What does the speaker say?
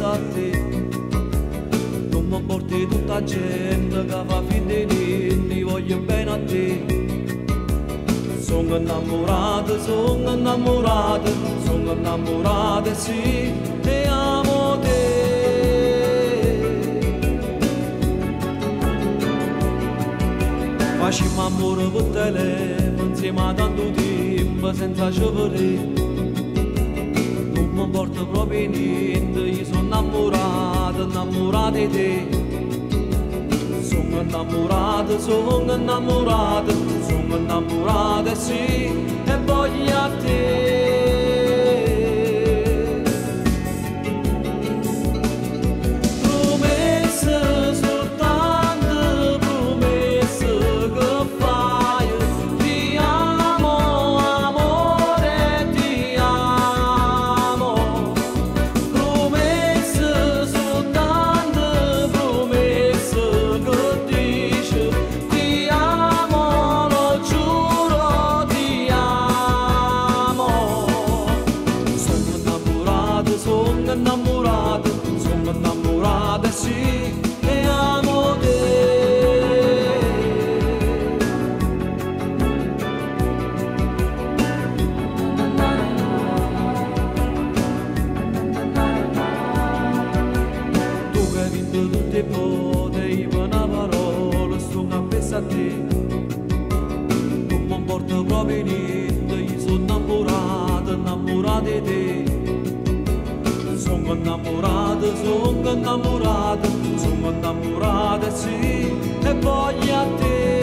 pensa a te. Non mi porti tutta gente che fa finta di niente, voglio bene a te. Sono innamorata, sono innamorata, sono innamorata, sì, e amo te. Facciamo amore per telefono insieme a tanto tempo senza sciopere. Non mi importa proprio niente, io sono innamorata, innamorata di te. Sono innamorata, sono innamorata, sono innamorata, sì, e voglio a te. Promesse soltanto, promesse che fai. Ti amo, amore, ti amo. Promesse soltanto, promesse che dici. Ti amo, lo giuro, ti amo. Sono innamorata, sono innamorata, sono innamorata, sì, e amo te. Tu che hai vinto tutte le volte, io per una parola sono appeso a te. Non mi importa proprio niente, io sono innamorata, innamorata di te. Sono innamorata, sono innamorata, sono innamorata, sì, e voglio a te.